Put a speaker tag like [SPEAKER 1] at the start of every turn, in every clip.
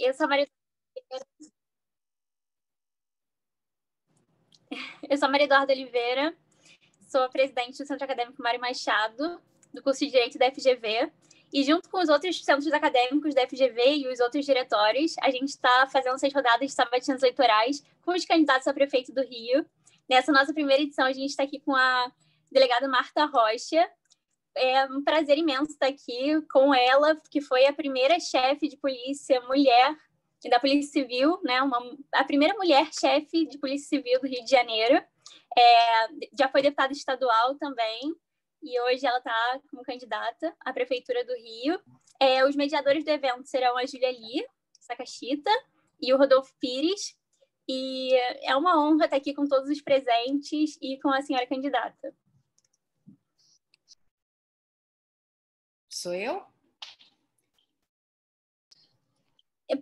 [SPEAKER 1] Eu sou a Maria... Eu sou a Maria Eduarda Oliveira, sou a presidente do Centro Acadêmico Mário Machado, do curso de Direito da FGV, e junto com os outros centros acadêmicos da FGV e os outros diretórios, a gente está fazendo 6 rodadas de sabatinas eleitorais com os candidatos a prefeito do Rio. Nessa nossa primeira edição, a gente está aqui com a delegada Marta Rocha. É um prazer imenso estar aqui com ela, que foi a primeira chefe de polícia mulher da Polícia Civil, né? A primeira mulher chefe de Polícia Civil do Rio de Janeiro. Já foi deputada estadual também, e hoje ela está como candidata à Prefeitura do Rio. Os mediadores do evento serão a Júlia Lee Sakashita e o Rodolfo Pires, e é uma honra estar aqui com todos os presentes e com a senhora candidata.
[SPEAKER 2] Sou eu?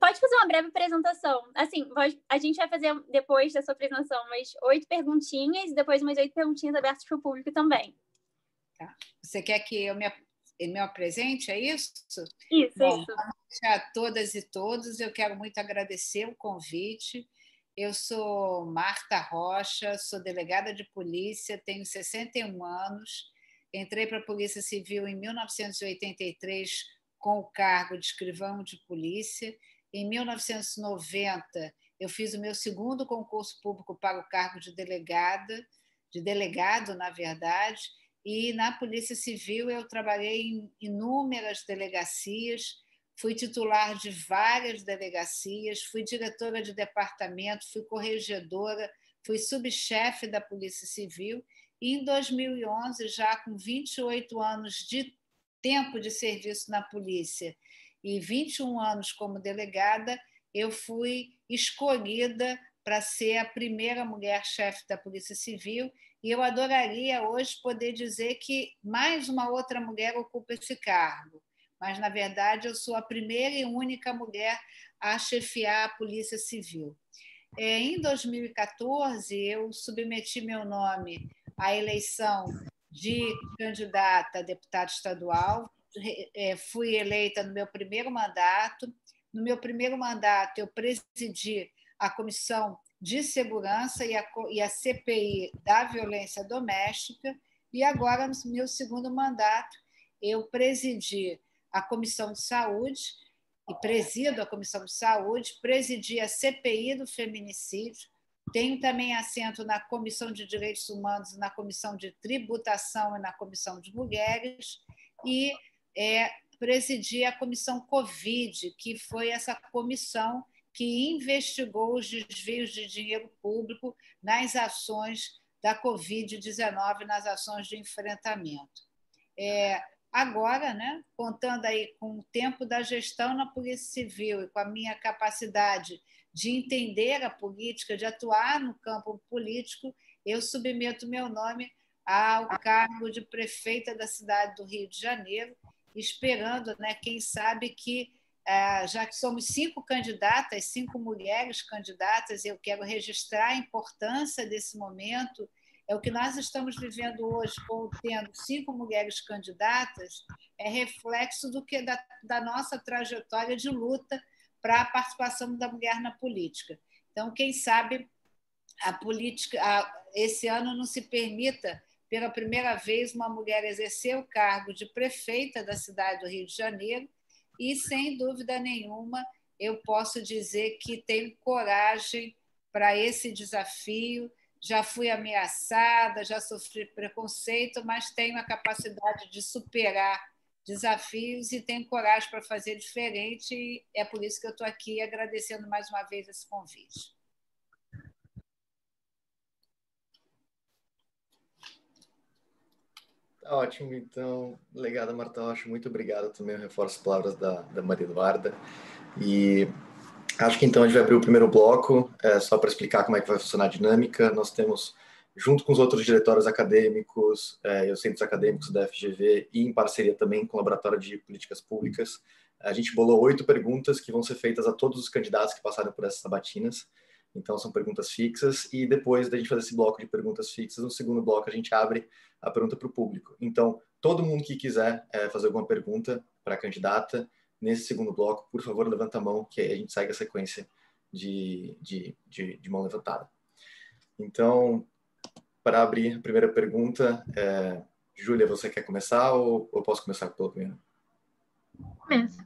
[SPEAKER 1] Pode fazer uma breve apresentação. Assim, a gente vai fazer, depois da sua apresentação, umas 8 perguntinhas e depois umas 8 perguntinhas abertas para o público também.
[SPEAKER 2] Tá. Você quer que eu me apresente, é isso?
[SPEAKER 1] Isso,
[SPEAKER 2] Bom,
[SPEAKER 1] isso.
[SPEAKER 2] A todas e todos, eu quero muito agradecer o convite. Eu sou Marta Rocha, sou delegada de polícia, tenho 61 anos, entrei para a Polícia Civil em 1983 com o cargo de escrivão de polícia. Em 1990, eu fiz o meu segundo concurso público para o cargo de delegado, na verdade, e na Polícia Civil eu trabalhei em inúmeras delegacias, fui titular de várias delegacias, fui diretora de departamento, fui corregedora, fui subchefe da Polícia Civil, e em 2011, já com 28 anos de tempo de serviço na polícia e 21 anos como delegada, eu fui escolhida para ser a primeira mulher chefe da Polícia Civil, e eu adoraria hoje poder dizer que mais uma outra mulher ocupa esse cargo, mas, na verdade, eu sou a primeira e única mulher a chefiar a Polícia Civil. Em 2014, eu submeti meu nome à eleição de candidata a deputada estadual, fui eleita no meu primeiro mandato. No meu primeiro mandato, eu presidi a Comissão de Segurança e a CPI da Violência Doméstica, e agora, no meu segundo mandato, eu presidi a Comissão de Saúde, e presido a Comissão de Saúde, presidi a CPI do Feminicídio, tenho também assento na Comissão de Direitos Humanos, na Comissão de Tributação e na Comissão de Mulheres, e presidi a Comissão Covid, que foi essa comissão que investigou os desvios de dinheiro público nas ações da Covid-19, nas ações de enfrentamento. Agora, né, contando aí com o tempo da gestão na Polícia Civil e com a minha capacidade de entender a política, de atuar no campo político, eu submeto meu nome ao cargo de prefeita da cidade do Rio de Janeiro, esperando, né, quem sabe que, já que somos 5 candidatas, 5 mulheres candidatas, eu quero registrar a importância desse momento. O que nós estamos vivendo hoje, tendo 5 mulheres candidatas, é reflexo da nossa trajetória de luta para a participação da mulher na política. Então, quem sabe a política, esse ano, não se permita, pela primeira vez, uma mulher exercer o cargo de prefeita da cidade do Rio de Janeiro, e, sem dúvida nenhuma, eu posso dizer que tenho coragem para esse desafio. Já fui ameaçada, já sofri preconceito, mas tenho a capacidade de superar desafios e tenho coragem para fazer diferente, e é por isso que eu estou aqui agradecendo mais uma vez esse convite.
[SPEAKER 3] Tá ótimo, então, delegada Marta Rocha, muito obrigado também, eu reforço as palavras da Maria Eduarda, e acho que então a gente vai abrir o primeiro bloco, só para explicar como é que vai funcionar a dinâmica. Nós temos, junto com os outros diretórios acadêmicos e os centros acadêmicos da FGV, e em parceria também com o Laboratório de Políticas Públicas, a gente bolou 8 perguntas que vão ser feitas a todos os candidatos que passaram por essas sabatinas. Então, são perguntas fixas, e depois da gente fazer esse bloco de perguntas fixas, no segundo bloco a gente abre a pergunta para o público. Então, todo mundo que quiser fazer alguma pergunta para a candidata, nesse segundo bloco, por favor, levanta a mão, que aí a gente segue a sequência de mão levantada. Então, para abrir a primeira pergunta, Júlia, você quer começar ou eu posso começar pelo primeiro?
[SPEAKER 4] Começa.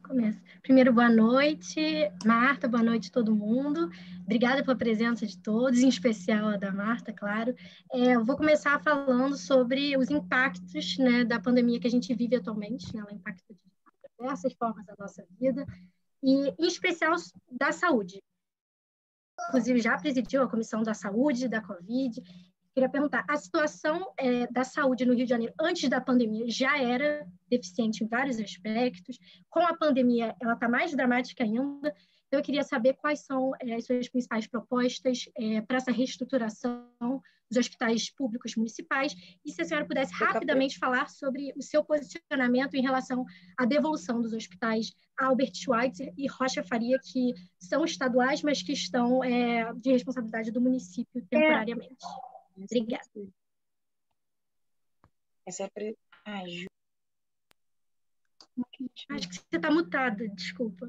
[SPEAKER 4] Primeiro, boa noite, Marta, boa noite todo mundo. Obrigada pela presença de todos, em especial a da Marta, claro. Eu vou começar falando sobre os impactos, né, da pandemia que a gente vive atualmente, né? Ela impacta de diversas formas da nossa vida, e em especial da saúde. Inclusive, já presidiu a Comissão da Saúde, da Covid. Queria perguntar, a situação da saúde no Rio de Janeiro antes da pandemia já era deficiente em vários aspectos. Com a pandemia, ela está mais dramática ainda. Então, eu queria saber quais são as suas principais propostas para essa reestruturação dos hospitais públicos municipais e se a senhora pudesse rapidamente falar sobre o seu posicionamento em relação à devolução dos hospitais Albert Schweitzer e Rocha Faria, que são estaduais, mas que estão de responsabilidade do município temporariamente. Obrigada. Acho que você está mutada, desculpa.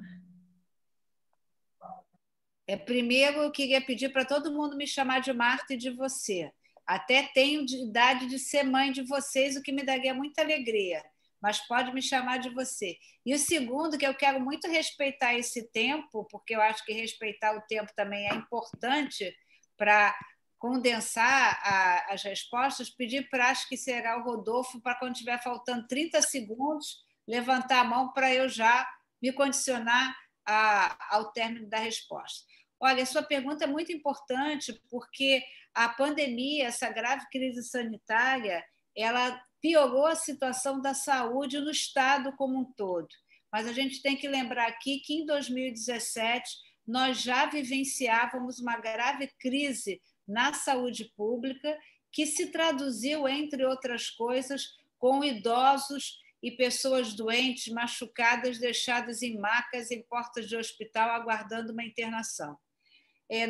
[SPEAKER 2] Primeiro, eu queria pedir para todo mundo me chamar de Marta e de você. Até tenho idade de ser mãe de vocês, o que me daria muita alegria, mas pode me chamar de você. E o segundo, que eu quero muito respeitar esse tempo, porque eu acho que respeitar o tempo também é importante para condensar as respostas, pedir para, acho que será o Rodolfo, para quando estiver faltando 30 segundos, levantar a mão para eu já me condicionar ao término da resposta. Olha, sua pergunta é muito importante, porque a pandemia, essa grave crise sanitária, ela piorou a situação da saúde no Estado como um todo. Mas a gente tem que lembrar aqui que, em 2017, nós já vivenciávamos uma grave crise na saúde pública, que se traduziu, entre outras coisas, com idosos e pessoas doentes, machucadas, deixadas em macas em portas de hospital, aguardando uma internação.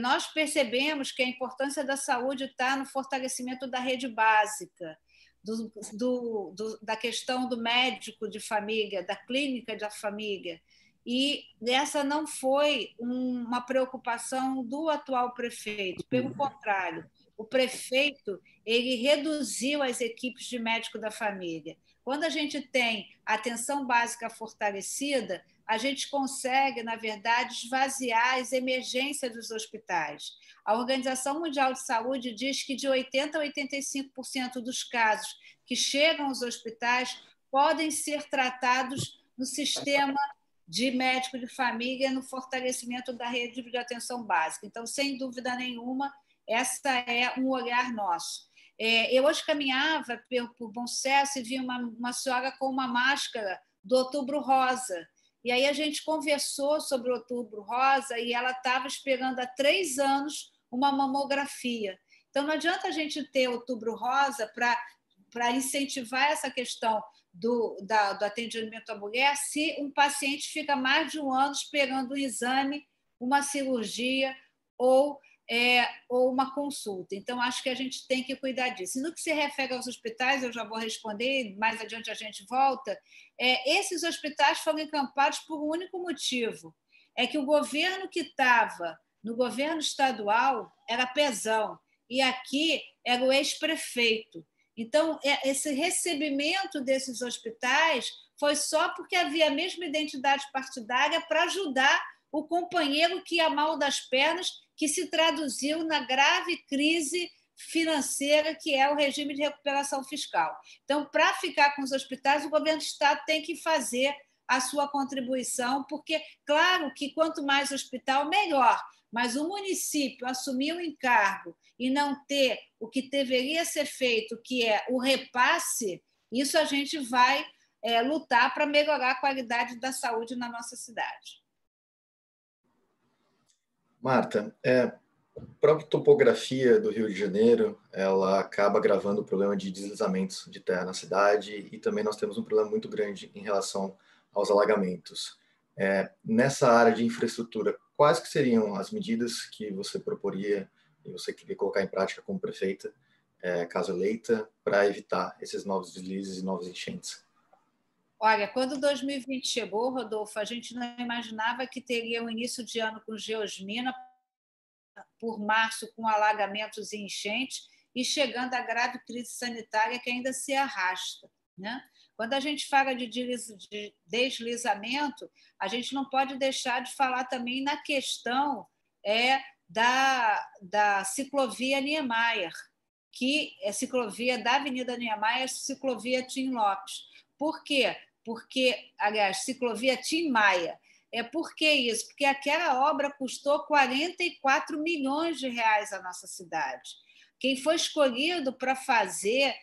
[SPEAKER 2] Nós percebemos que a importância da saúde está no fortalecimento da rede básica, da questão do médico de família, da clínica da família, e essa não foi uma preocupação do atual prefeito, pelo contrário, o prefeito ele reduziu as equipes de médico da família. Quando a gente tem a atenção básica fortalecida, a gente consegue, na verdade, esvaziar as emergências dos hospitais. A Organização Mundial de Saúde diz que de 80% a 85% dos casos que chegam aos hospitais podem ser tratados no sistema de médico de família, no fortalecimento da rede de atenção básica. Então, sem dúvida nenhuma, essa é um olhar nosso. Eu hoje caminhava por Bom Sucesso e vi uma senhora com uma máscara do Outubro Rosa. E aí a gente conversou sobre o Outubro Rosa e ela estava esperando há 3 anos uma mamografia. Então, não adianta a gente ter Outubro Rosa para incentivar essa questão do atendimento à mulher se um paciente fica mais de 1 ano esperando um exame, uma cirurgia ou uma consulta. Então, acho que a gente tem que cuidar disso. E no que se refere aos hospitais, eu já vou responder, mais adiante a gente volta, esses hospitais foram encampados por um único motivo, é que o governo que estava no governo estadual era Pezão, e aqui era o ex-prefeito. Então, esse recebimento desses hospitais foi só porque havia a mesma identidade partidária para ajudar o companheiro que ia mal das pernas, que se traduziu na grave crise financeira que é o regime de recuperação fiscal. Então, para ficar com os hospitais, o governo do Estado tem que fazer a sua contribuição, porque, claro, que quanto mais hospital, melhor, mas o município assumir o encargo e não ter o que deveria ser feito, que é o repasse, isso a gente vai lutar para melhorar a qualidade da saúde na nossa cidade.
[SPEAKER 3] Marta, a própria topografia do Rio de Janeiro, ela acaba agravando o problema de deslizamentos de terra na cidade e também nós temos um problema muito grande em relação aos alagamentos. Nessa área de infraestrutura, quais que seriam as medidas que você proporia e você queria colocar em prática como prefeita, caso eleita, para evitar esses novos deslizes e novas enchentes?
[SPEAKER 2] Olha, quando 2020 chegou, Rodolfo, a gente não imaginava que teria um início de ano com geosmina, por março com alagamentos e enchentes, e chegando à grave crise sanitária que ainda se arrasta, né? Quando a gente fala de deslizamento, a gente não pode deixar de falar também na questão da ciclovia Niemeyer, que é ciclovia da Avenida Niemeyer, ciclovia Tim Lopes. Por quê? Porque, aliás, ciclovia Tim Maia. Por que isso? Porque aquela obra custou 44 milhões de reais à nossa cidade. Quem foi escolhido para fazer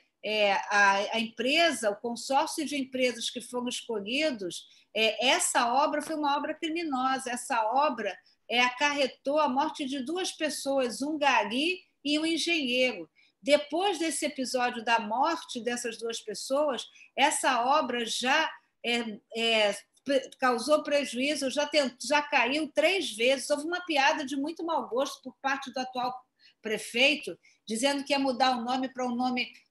[SPEAKER 2] a empresa, o consórcio de empresas que foram escolhidos, essa obra foi uma obra criminosa. Essa obra acarretou a morte de 2 pessoas, um gari e um engenheiro. Depois desse episódio da morte dessas 2 pessoas, essa obra já causou prejuízo, já caiu 3 vezes. Houve uma piada de muito mau gosto por parte do atual prefeito, dizendo que ia mudar o nome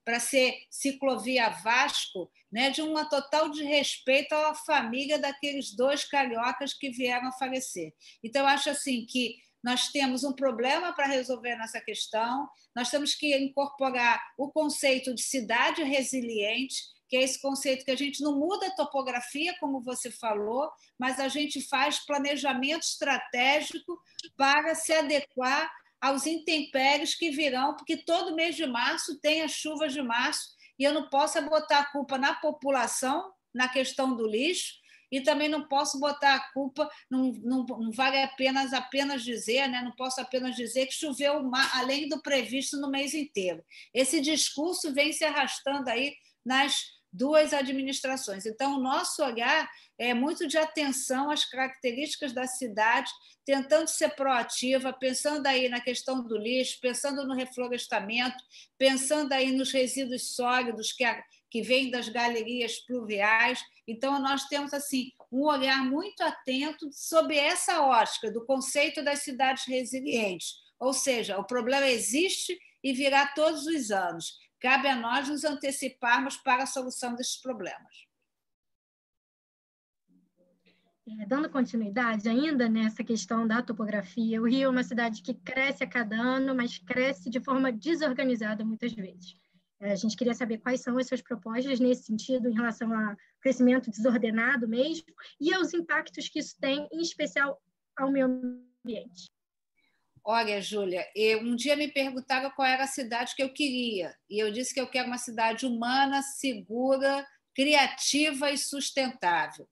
[SPEAKER 2] para ser Ciclovia Vasco, né, de uma total desrespeito à família daqueles 2 cariocas que vieram a falecer. Então, eu acho assim que nós temos um problema para resolver nessa questão, nós temos que incorporar o conceito de cidade resiliente, que é esse conceito que a gente não muda a topografia, como você falou, mas a gente faz planejamento estratégico para se adequar aos intempéries que virão, porque todo mês de março tem as chuvas de março, e eu não posso botar a culpa na população, na questão do lixo, e também não posso botar a culpa, não vale apenas dizer, né? Não posso apenas dizer que choveu além do previsto no mês inteiro. Esse discurso vem se arrastando aí nas 2 administrações. Então, o nosso olhar é muito de atenção às características da cidade, tentando ser proativa, pensando aí na questão do lixo, pensando no reflorestamento, pensando aí nos resíduos sólidos que vêm das galerias pluviais. Então, nós temos assim um olhar muito atento sobre essa ótica do conceito das cidades resilientes. Ou seja, o problema existe e virá todos os anos. Cabe a nós nos anteciparmos para a solução desses problemas.
[SPEAKER 4] Dando continuidade ainda nessa questão da topografia, o Rio é uma cidade que cresce a cada ano, mas cresce de forma desorganizada muitas vezes. A gente queria saber quais são as suas propostas nesse sentido, em relação ao crescimento desordenado mesmo, e aos impactos que isso tem, em especial ao meio ambiente.
[SPEAKER 2] Olha, Júlia, um dia me perguntaram qual era a cidade que eu queria, e eu disse que eu quero uma cidade humana, segura, criativa e sustentável.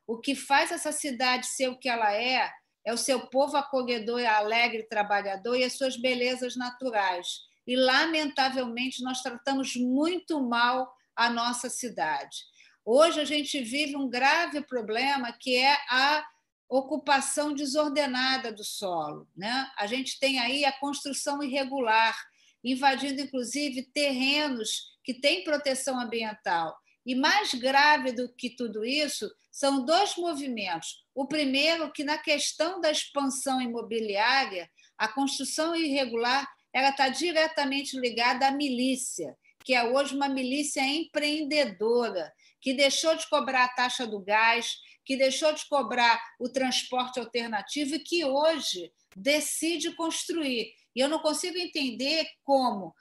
[SPEAKER 2] O que faz essa cidade ser o que ela é o seu povo acolhedor, alegre, trabalhador e as suas belezas naturais. E, lamentavelmente, nós tratamos muito mal a nossa cidade. Hoje a gente vive um grave problema, que é a ocupação desordenada do solo, né? A gente tem aí a construção irregular, invadindo, inclusive, terrenos que têm proteção ambiental. E mais grave do que tudo isso são 2 movimentos. O primeiro, que na questão da expansão imobiliária, a construção irregular ela está diretamente ligada à milícia, que é hoje uma milícia empreendedora, que deixou de cobrar a taxa do gás, que deixou de cobrar o transporte alternativo e que hoje decide construir. E eu não consigo entender como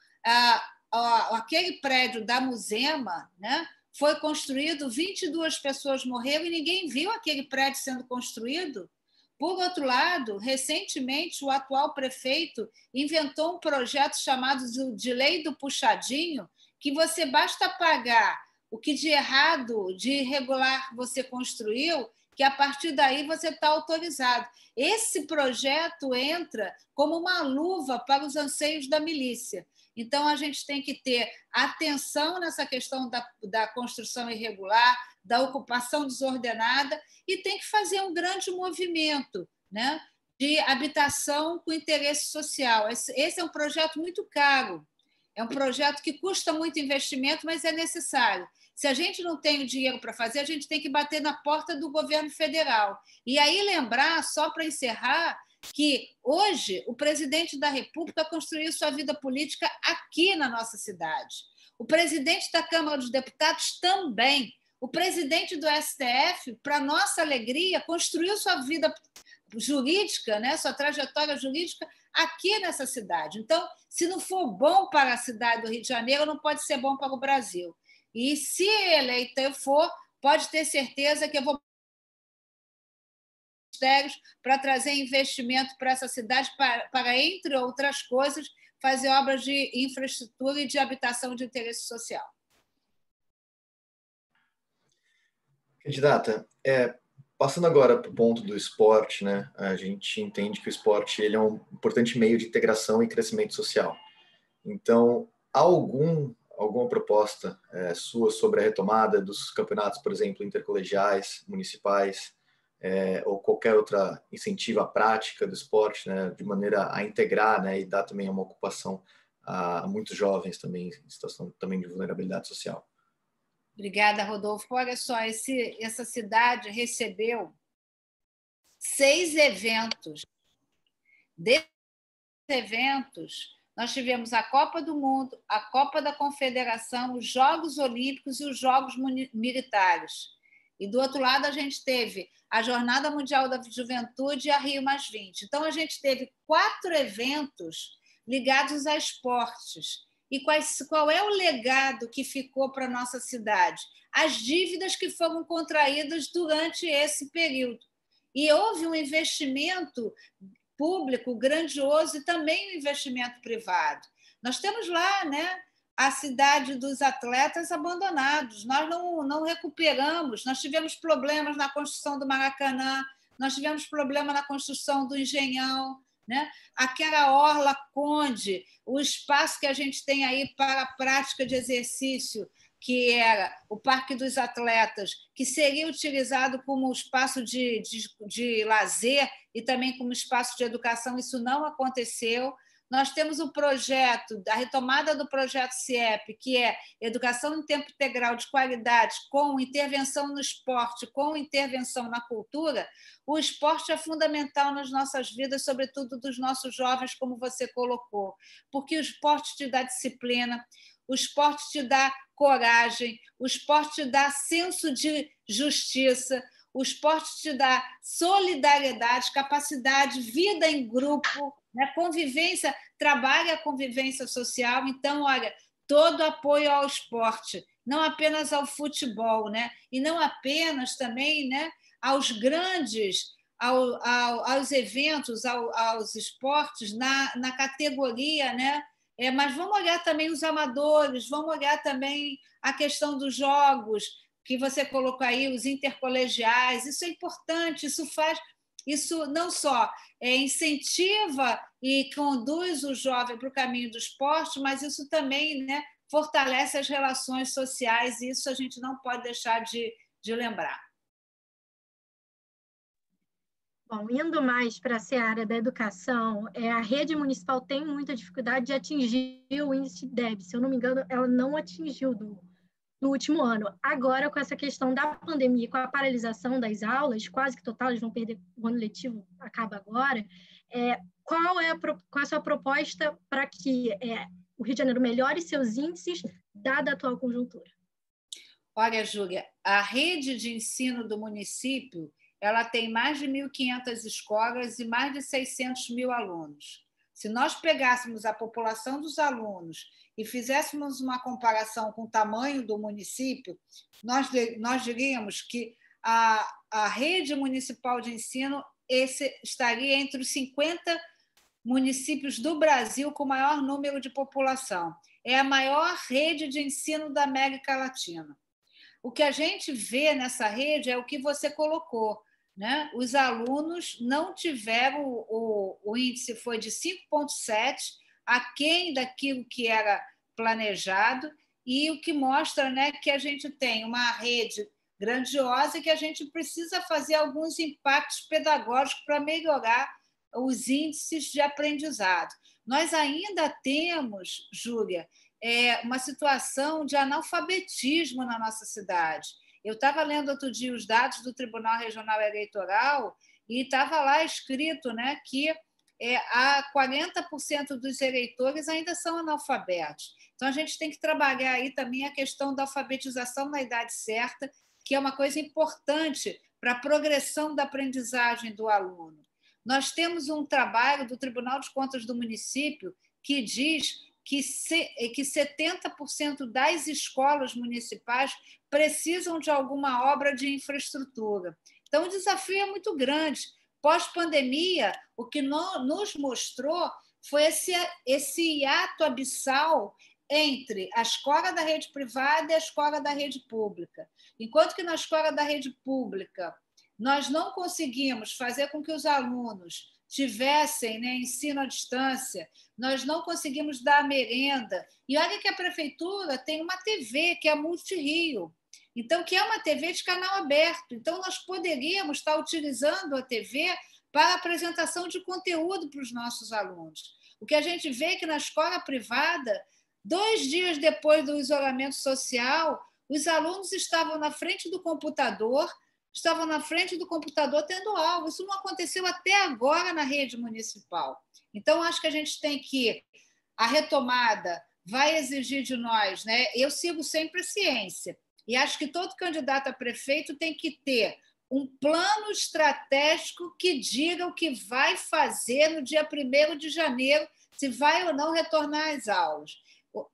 [SPEAKER 2] aquele prédio da Muzema, né, foi construído, 22 pessoas morreram e ninguém viu aquele prédio sendo construído. Por outro lado, recentemente, o atual prefeito inventou um projeto chamado de Lei do Puxadinho, que você basta pagar o que de errado, de irregular você construiu, que a partir daí você está autorizado. Esse projeto entra como uma luva para os anseios da milícia. Então, a gente tem que ter atenção nessa questão da construção irregular, da ocupação desordenada, e tem que fazer um grande movimento, né, de habitação com interesse social. Esse é um projeto muito caro, é um projeto que custa muito investimento, mas é necessário. Se a gente não tem o dinheiro para fazer, a gente tem que bater na porta do governo federal. E aí lembrar, só para encerrar, que hoje o presidente da República construiu sua vida política aqui na nossa cidade. O presidente da Câmara dos Deputados também. O presidente do STF, para nossa alegria, construiu sua vida jurídica, né, sua trajetória jurídica aqui nessa cidade. Então, se não for bom para a cidade do Rio de Janeiro, não pode ser bom para o Brasil. E se eleito eu for, pode ter certeza que eu vou para trazer investimento para essa cidade, para, entre outras coisas, fazer obras de infraestrutura e de habitação de interesse social.
[SPEAKER 3] Candidata, passando agora para o ponto do esporte, né? A gente entende que o esporte ele é um importante meio de integração e crescimento social. Então, há alguma proposta sua sobre a retomada dos campeonatos, por exemplo, intercolegiais, municipais, ou qualquer outra incentivo à prática do esporte, né, de maneira a integrar, né, e dar também uma ocupação a muitos jovens também em situação também de vulnerabilidade social?
[SPEAKER 2] Obrigada, Rodolfo. Olha só, essa cidade recebeu 6 eventos. Desses eventos, nós tivemos a Copa do Mundo, a Copa da Confederação, os Jogos Olímpicos e os Jogos Militares. E, do outro lado, a gente teve a Jornada Mundial da Juventude e a Rio+20. Então, a gente teve 4 eventos ligados a esportes. E qual é o legado que ficou para a nossa cidade? As dívidas que foram contraídas durante esse período. E houve um investimento público grandioso e também um investimento privado. Nós temos lá, né, a cidade dos atletas abandonados. Nós não recuperamos. Nós tivemos problemas na construção do Maracanã, nós tivemos problema na construção do Engenhão, né? Aquela Orla Conde, o espaço que a gente tem aí para a prática de exercício, que era o Parque dos Atletas, que seria utilizado como espaço de lazer e também como espaço de educação, isso não aconteceu. Nós temos o projeto, a retomada do projeto CIEP, que é educação em tempo integral de qualidade, com intervenção no esporte, com intervenção na cultura. O esporte é fundamental nas nossas vidas, sobretudo dos nossos jovens, como você colocou, porque o esporte te dá disciplina, o esporte te dá coragem, o esporte te dá senso de justiça, o esporte te dá solidariedade, capacidade, vida em grupo, né? Convivência, trabalha a convivência social. Então, olha, todo apoio ao esporte, não apenas ao futebol, né? E não apenas também, né, aos grandes, aos eventos, aos esportes na categoria, né? Mas vamos olhar também os amadores, vamos olhar também a questão dos jogos que você colocou aí, os intercolegiais. Isso é importante, isso não só incentiva e conduz o jovem para o caminho do esporte, mas isso também, né, fortalece as relações sociais, e isso a gente não pode deixar de lembrar.
[SPEAKER 4] Bom, indo mais para a seara da educação, a rede municipal tem muita dificuldade de atingir o índice de DEB. Se eu não me engano, ela não atingiu no último ano. Agora, com essa questão da pandemia, com a paralisação das aulas, quase que total, eles vão perder o ano letivo, acaba agora. Qual é a sua proposta para que o Rio de Janeiro melhore seus índices, dada a atual conjuntura?
[SPEAKER 2] Olha, Júlia, a rede de ensino do município ela tem mais de 1.500 escolas e mais de 600 mil alunos. Se nós pegássemos a população dos alunos e fizéssemos uma comparação com o tamanho do município, nós diríamos que a rede municipal de ensino estaria entre os 50 municípios do Brasil com maior número de população. É a maior rede de ensino da América Latina. O que a gente vê nessa rede é o que você colocou, né? Os alunos não tiveram, o índice foi de 5,7, aquém daquilo que era planejado, e o que mostra, né, que a gente tem uma rede grandiosa e que a gente precisa fazer alguns impactos pedagógicos para melhorar os índices de aprendizado. Nós ainda temos, Júlia, uma situação de analfabetismo na nossa cidade. Eu estava lendo outro dia os dados do Tribunal Regional Eleitoral e estava lá escrito, né, que 40% dos eleitores ainda são analfabetos. Então, a gente tem que trabalhar aí também a questão da alfabetização na idade certa que é uma coisa importante para a progressão da aprendizagem do aluno. Nós temos um trabalho do Tribunal de Contas do município que diz que 70% das escolas municipais precisam de alguma obra de infraestrutura. Então, o desafio é muito grande. Pós-pandemia, o que nos mostrou foi esse hiato abissal entre a escola da rede privada e a escola da rede pública. Enquanto que na escola da rede pública nós não conseguimos fazer com que os alunos tivessem, né, ensino à distância, nós não conseguimos dar merenda. E olha que a prefeitura tem uma TV, que é a Multirio, então, que é uma TV de canal aberto. Então, nós poderíamos estar utilizando a TV para a apresentação de conteúdo para os nossos alunos. O que a gente vê é que na escola privada, 2 dias depois do isolamento social, os alunos estavam na frente do computador, tendo aula. Isso não aconteceu até agora na rede municipal. Então, acho que a gente tem que... A retomada vai exigir de nós, né? Eu sigo sempre a ciência, e acho que todo candidato a prefeito tem que ter um plano estratégico que diga o que vai fazer no dia 1º de janeiro, se vai ou não retornar às aulas.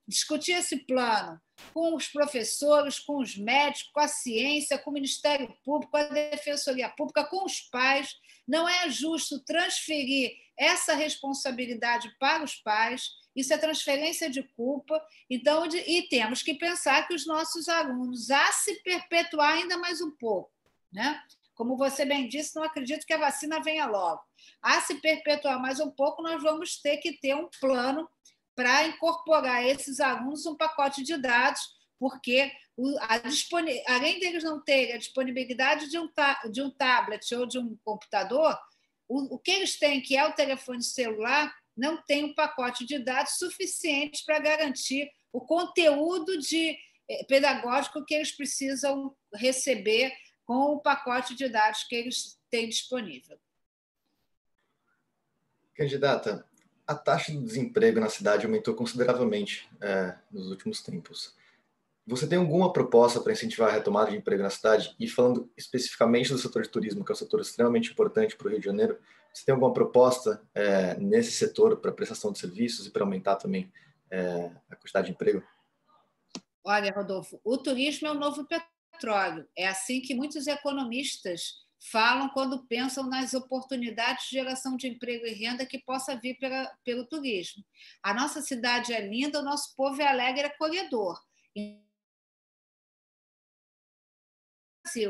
[SPEAKER 2] Discutir esse plano com os professores, com os médicos, com a ciência, com o Ministério Público, com a Defensoria Pública, com os pais. Não é justo transferir essa responsabilidade para os pais, isso é transferência de culpa. Então, e temos que pensar que os nossos alunos, a se perpetuar ainda mais um pouco, né? Como você bem disse, não acredito que a vacina venha logo. A se perpetuar mais um pouco, nós vamos ter que ter um plano para incorporar esses alunos um pacote de dados, porque além deles não terem a disponibilidade de um tablet ou de um computador, o que eles têm, que é o telefone celular, não tem um pacote de dados suficiente para garantir o conteúdo pedagógico que eles precisam receber com o pacote de dados que eles têm disponível.
[SPEAKER 3] Candidata, a taxa de desemprego na cidade aumentou consideravelmente nos últimos tempos. Você tem alguma proposta para incentivar a retomada de emprego na cidade? E falando especificamente do setor de turismo, que é um setor extremamente importante para o Rio de Janeiro, você tem alguma proposta nesse setor para prestação de serviços e para aumentar também a quantidade de emprego?
[SPEAKER 2] Olha, Rodolfo, o turismo é o novo petróleo. É assim que muitos economistas falam quando pensam nas oportunidades de geração de emprego e renda que possa vir pelo turismo. A nossa cidade é linda, o nosso povo é alegre e acolhedor.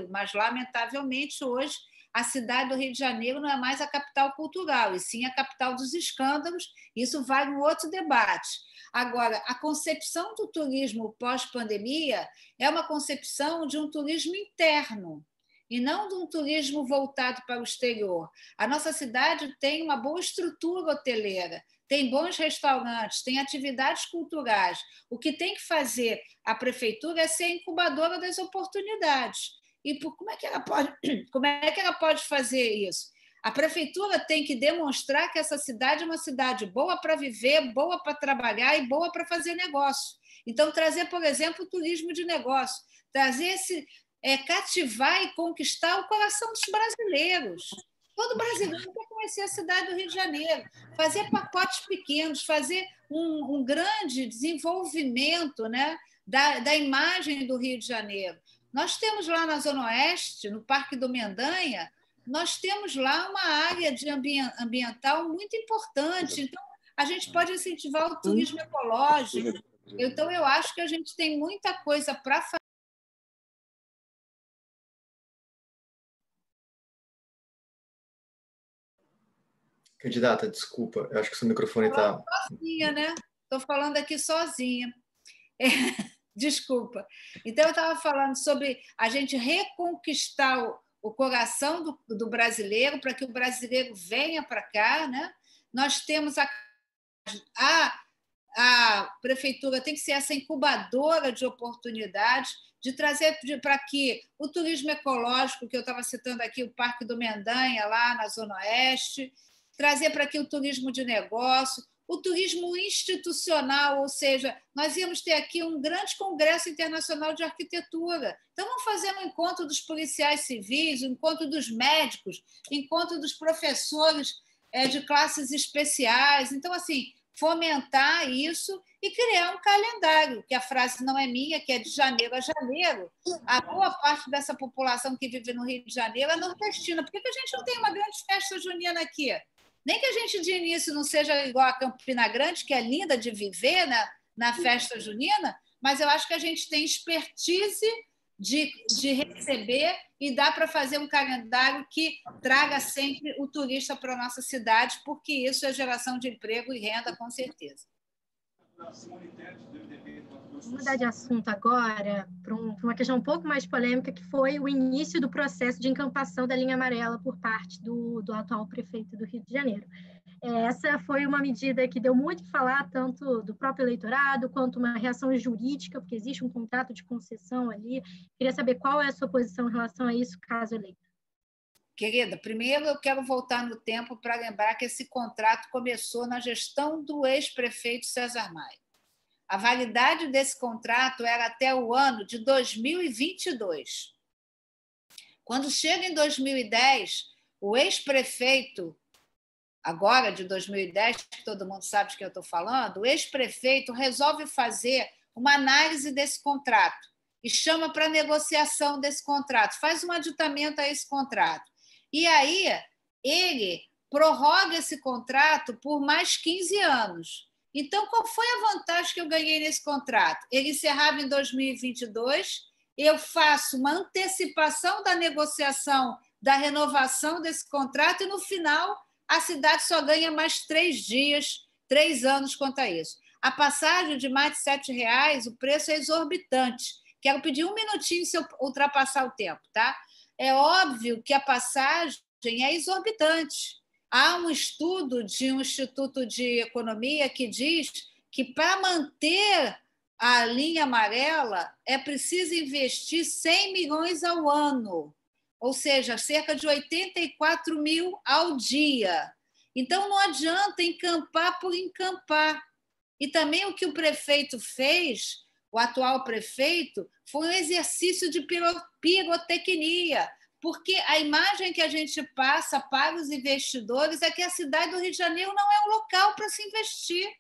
[SPEAKER 2] Mas, lamentavelmente, hoje, a cidade do Rio de Janeiro não é mais a capital cultural, e sim a capital dos escândalos. Isso vai num outro debate. Agora, a concepção do turismo pós-pandemia é uma concepção de um turismo interno, e não de um turismo voltado para o exterior. A nossa cidade tem uma boa estrutura hoteleira, tem bons restaurantes, tem atividades culturais. O que tem que fazer a prefeitura é ser incubadora das oportunidades. E como é que ela pode fazer isso? A prefeitura tem que demonstrar que essa cidade é uma cidade boa para viver, boa para trabalhar e boa para fazer negócio. Então, trazer, por exemplo, o turismo de negócio, trazer cativar e conquistar o coração dos brasileiros. Todo brasileiro quer conhecer a cidade do Rio de Janeiro, fazer pacotes pequenos, fazer um grande desenvolvimento, né, da imagem do Rio de Janeiro. Nós temos lá na Zona Oeste, no Parque do Mendanha, nós temos lá uma área de ambiental muito importante. Então, a gente pode incentivar o turismo ecológico. Então, eu acho que a gente tem muita coisa para fazer.
[SPEAKER 3] Candidata, desculpa, eu acho que o seu microfone está...
[SPEAKER 2] Sozinha, né? Estou falando aqui sozinha. Desculpa. Então, eu estava falando sobre a gente reconquistar o coração do brasileiro, para que o brasileiro venha para cá, né? Nós temos a prefeitura tem que ser essa incubadora de oportunidades, de trazer para que o turismo ecológico, que eu estava citando aqui, o Parque do Mendanha, lá na Zona Oeste, trazer para aqui o turismo de negócio, o turismo institucional, ou seja, nós íamos ter aqui um grande congresso internacional de arquitetura. Então, vamos fazer um encontro dos policiais civis, um encontro dos médicos, encontro dos professores de classes especiais. Então, assim, fomentar isso e criar um calendário, que a frase não é minha, que é de janeiro a janeiro. A boa parte dessa população que vive no Rio de Janeiro é nordestina. Por que a gente não tem uma grande festa junina aqui? Nem que a gente, de início, não seja igual a Campina Grande, que é linda de viver na festa junina, mas eu acho que a gente tem expertise de receber e dá para fazer um calendário que traga sempre o turista para a nossa cidade, porque isso é geração de emprego e renda, com certeza.
[SPEAKER 4] Vamos mudar de assunto agora para uma questão um pouco mais polêmica, que foi o início do processo de encampação da linha amarela por parte do atual prefeito do Rio de Janeiro. Essa foi uma medida que deu muito o que falar, tanto do próprio eleitorado, quanto uma reação jurídica, porque existe um contrato de concessão ali. Queria saber qual é a sua posição em relação a isso, caso eleito.
[SPEAKER 2] Querida, primeiro eu quero voltar no tempo para lembrar que esse contrato começou na gestão do ex-prefeito César Maia. A validade desse contrato era até o ano de 2022. Quando chega em 2010, o ex-prefeito, agora de 2010, que todo mundo sabe de que eu estou falando, o ex-prefeito resolve fazer uma análise desse contrato e chama para negociação desse contrato, faz um aditamento a esse contrato. E aí ele prorroga esse contrato por mais 15 anos. Então, qual foi a vantagem que eu ganhei nesse contrato? Ele encerrava em 2022, eu faço uma antecipação da negociação, da renovação desse contrato, e no final a cidade só ganha mais 3 dias, 3 anos quanto a isso. A passagem de mais de R$ 7,00, o preço é exorbitante. Quero pedir um minutinho se eu ultrapassar o tempo, tá? É óbvio que a passagem é exorbitante. Há um estudo de um Instituto de Economia que diz que, para manter a linha amarela, é preciso investir 100 milhões ao ano, ou seja, cerca de 84 mil ao dia. Então, não adianta encampar por encampar. E também o que o prefeito fez, o atual prefeito, foi um exercício de pirotecnia, porque a imagem que a gente passa para os investidores é que a cidade do Rio de Janeiro não é um local para se investir,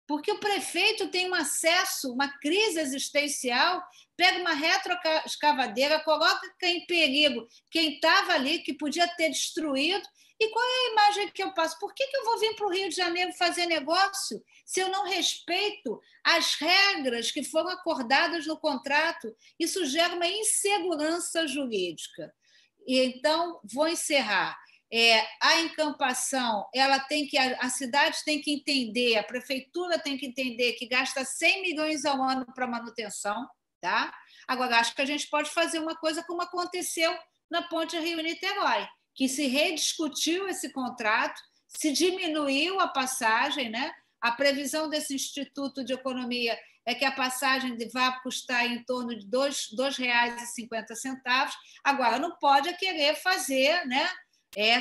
[SPEAKER 2] porque o prefeito tem um acesso, uma crise existencial, pega uma retroescavadeira, coloca em perigo quem estava ali, que podia ter destruído. E qual é a imagem que eu passo? Por que eu vou vir para o Rio de Janeiro fazer negócio se eu não respeito as regras que foram acordadas no contrato? Isso gera uma insegurança jurídica. E então, vou encerrar. A encampação, a cidade tem que entender, a prefeitura tem que entender que gasta 100 milhões ao ano para manutenção. Tá? Agora, acho que a gente pode fazer uma coisa como aconteceu na Ponte Rio-Niterói, que se rediscutiu esse contrato, se diminuiu a passagem, né? A previsão desse Instituto de Economia é que a passagem vai custar em torno de R$ 2,50. Agora, não pode querer fazer, né?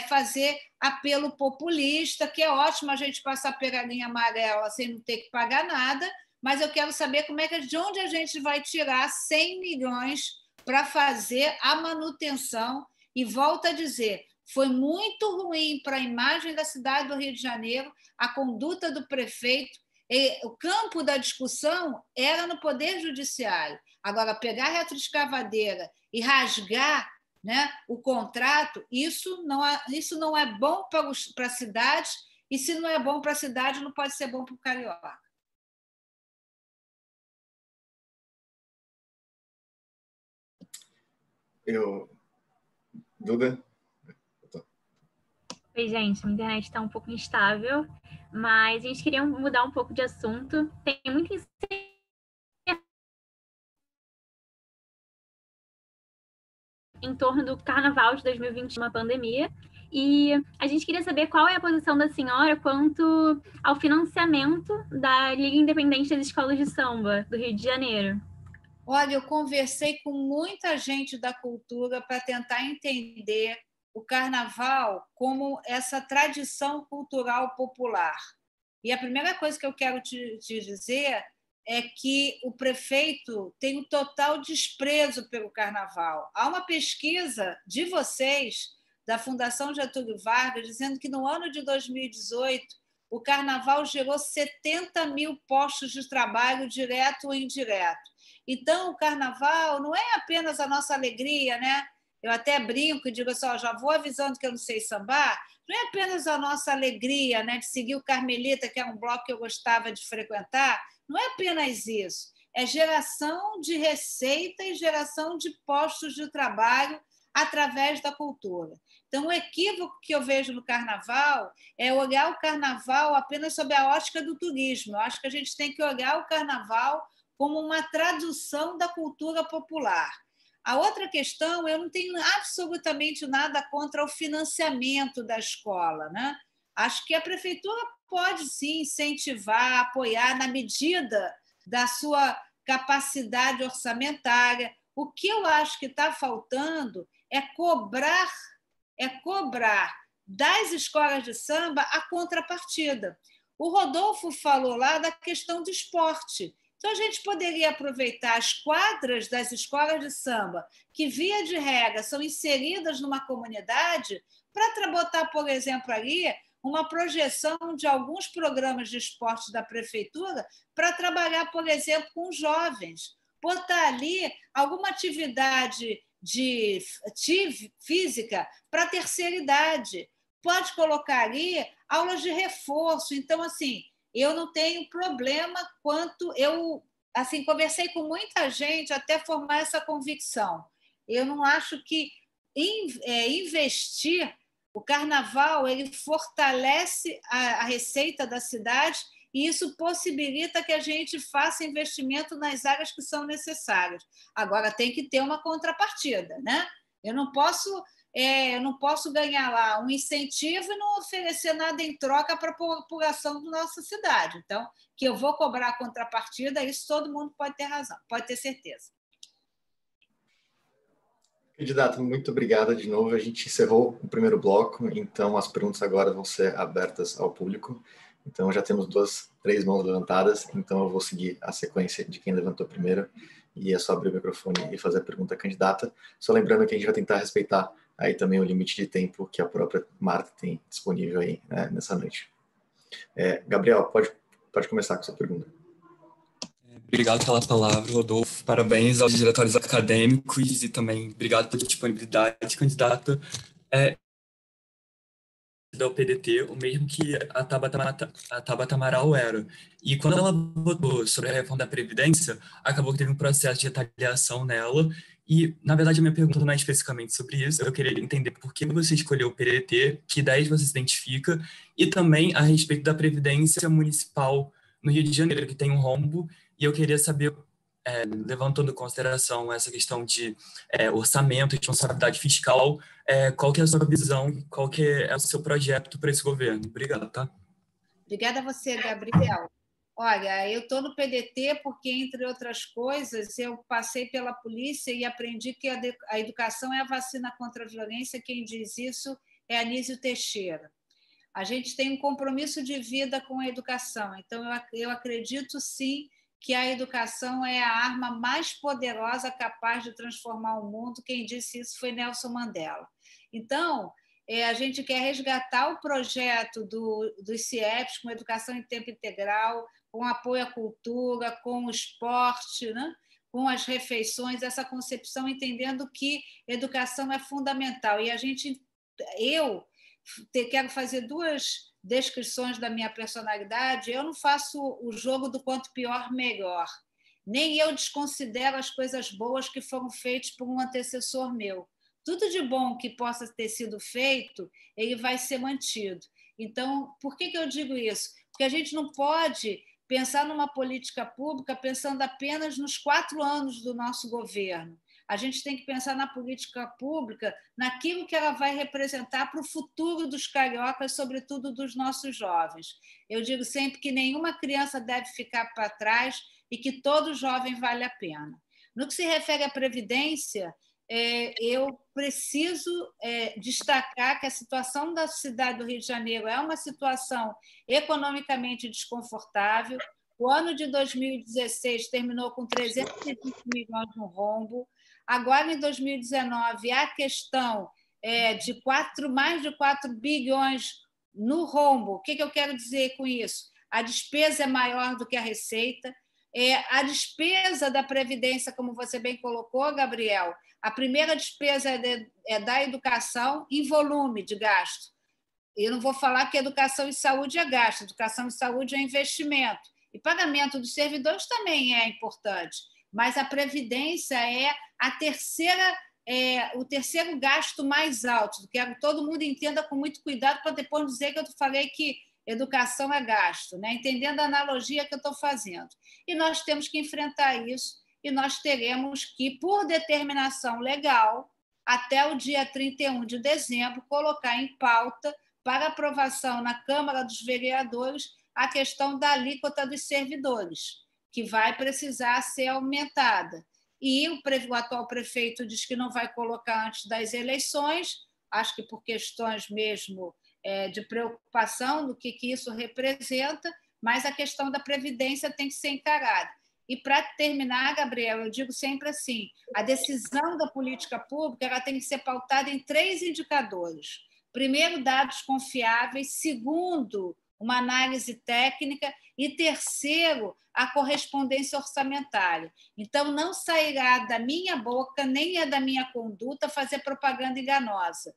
[SPEAKER 2] Fazer apelo populista, que é ótimo a gente passar pela linha amarela sem não ter que pagar nada, mas eu quero saber de onde a gente vai tirar 100 milhões para fazer a manutenção. E volto a dizer, foi muito ruim para a imagem da cidade do Rio de Janeiro a conduta do prefeito. O campo da discussão era no Poder Judiciário. Agora, pegar a retroescavadeira e rasgar, né, o contrato, isso não é bom para a cidade, e se não é bom para a cidade, não pode ser bom para o carioca.
[SPEAKER 3] Duda?
[SPEAKER 1] Oi, gente, a internet está um pouco instável, mas a gente queria mudar um pouco de assunto. Tem muito em torno do Carnaval de 2020, uma pandemia, e a gente queria saber qual é a posição da senhora quanto ao financiamento da Liga Independente das Escolas de Samba do Rio de Janeiro.
[SPEAKER 2] Olha, eu conversei com muita gente da cultura para tentar entender o Carnaval como essa tradição cultural popular. E a primeira coisa que eu quero te dizer é que o prefeito tem um total desprezo pelo carnaval. Há uma pesquisa de vocês, da Fundação Getúlio Vargas, dizendo que no ano de 2018 o carnaval gerou 70 mil postos de trabalho, direto ou indireto. Então, o carnaval não é apenas a nossa alegria, né? Eu até brinco e digo assim, já vou avisando que eu não sei sambar, não é apenas a nossa alegria, né, de seguir o Carmelita, que é um bloco que eu gostava de frequentar, não é apenas isso, é geração de receita e geração de postos de trabalho através da cultura. Então, o equívoco que eu vejo no carnaval é olhar o carnaval apenas sob a ótica do turismo. Eu acho que a gente tem que olhar o carnaval como uma tradução da cultura popular. A outra questão, eu não tenho absolutamente nada contra o financiamento da escola, né? Acho que a prefeitura pode, sim, incentivar, apoiar na medida da sua capacidade orçamentária. O que eu acho que está faltando é cobrar das escolas de samba a contrapartida. O Rodolfo falou lá da questão do esporte. Então, a gente poderia aproveitar as quadras das escolas de samba, que, via de regra, são inseridas numa comunidade, para botar, por exemplo, ali uma projeção de alguns programas de esporte da prefeitura para trabalhar, por exemplo, com jovens. Botar ali alguma atividade de física para a terceira idade. Pode colocar ali aulas de reforço. Então, assim, eu não tenho problema quanto... Eu conversei com muita gente até formar essa convicção. Eu não acho que investir... O carnaval ele fortalece a receita da cidade e isso possibilita que a gente faça investimento nas áreas que são necessárias. Agora, tem que ter uma contrapartida, né? Eu não posso ganhar lá um incentivo e não oferecer nada em troca para a população da nossa cidade. Então, que eu vou cobrar a contrapartida, isso todo mundo pode ter razão, pode ter certeza.
[SPEAKER 3] Candidato, muito obrigada de novo. A gente encerrou o primeiro bloco, então as perguntas agora vão ser abertas ao público. Então já temos 3 mãos levantadas, então eu vou seguir a sequência de quem levantou primeiro e é só abrir o microfone e fazer a pergunta à candidata. Só lembrando que a gente vai tentar respeitar aí também o limite de tempo que a própria Marta tem disponível aí, né, nessa noite. Gabriel, pode começar com a sua pergunta.
[SPEAKER 5] Obrigado pela palavra, Rodolfo. Parabéns aos diretórios acadêmicos e também obrigado pela disponibilidade, candidata. Da PDT, o mesmo que a Tabata Amaral era. E quando ela votou sobre a reforma da Previdência, acabou que teve um processo de retaliação nela. E, na verdade, a minha pergunta não é especificamente sobre isso. Eu queria entender por que você escolheu o PDT, que ideias você se identifica, e também a respeito da Previdência Municipal no Rio de Janeiro, que tem um rombo. E eu queria saber, levantando em consideração essa questão de orçamento e responsabilidade fiscal, qual que é a sua visão, qual que é o seu projeto para esse governo? Obrigado, tá?
[SPEAKER 2] Obrigada a você, Gabriel. Olha, eu estou no PDT porque, entre outras coisas, eu passei pela polícia e aprendi que a educação é a vacina contra a violência. Quem diz isso é Anísio Teixeira. A gente tem um compromisso de vida com a educação, então eu acredito, sim, que a educação é a arma mais poderosa capaz de transformar o mundo. Quem disse isso foi Nelson Mandela. Então, a gente quer resgatar o projeto dos CIEPs com educação em tempo integral, com apoio à cultura, com o esporte, né? Com as refeições, essa concepção, entendendo que educação é fundamental. E eu quero fazer 2 descrições da minha personalidade. Eu não faço o jogo do quanto pior, melhor. Nem eu desconsidero as coisas boas que foram feitas por um antecessor meu. Tudo de bom que possa ter sido feito, ele vai ser mantido. Então, por que eu digo isso? Porque a gente não pode pensar numa política pública pensando apenas nos 4 anos do nosso governo. A gente tem que pensar na política pública, naquilo que ela vai representar para o futuro dos cariocas, sobretudo dos nossos jovens. Eu digo sempre que nenhuma criança deve ficar para trás e que todo jovem vale a pena. No que se refere à Previdência, eu preciso destacar que a situação da cidade do Rio de Janeiro é uma situação economicamente desconfortável. O ano de 2016 terminou com 320 milhões no rombo. Agora, em 2019, há a questão de mais de 4 bilhões no rombo. O que eu quero dizer com isso? A despesa é maior do que a receita. A despesa da Previdência, como você bem colocou, Gabriel, a primeira despesa é da educação em volume de gasto. Eu não vou falar que educação e saúde é gasto, educação e saúde é investimento. E pagamento dos servidores também é importante, mas a Previdência é o terceiro gasto mais alto. Quero que todo mundo entenda com muito cuidado para depois dizer que eu falei que educação é gasto, né? Entendendo a analogia que eu estou fazendo. E nós temos que enfrentar isso, e nós teremos que, por determinação legal, até o dia 31 de dezembro, colocar em pauta para aprovação na Câmara dos Vereadores a questão da alíquota dos servidores, que vai precisar ser aumentada. E o atual prefeito diz que não vai colocar antes das eleições, acho que por questões mesmo de preocupação do que isso representa, mas a questão da Previdência tem que ser encarada. E, para terminar, Gabriel, eu digo sempre assim, a decisão da política pública ela tem que ser pautada em 3 indicadores. Primeiro, dados confiáveis. Segundo, uma análise técnica. E terceiro, a correspondência orçamentária. Então, não sairá da minha boca, nem é da minha conduta, fazer propaganda enganosa.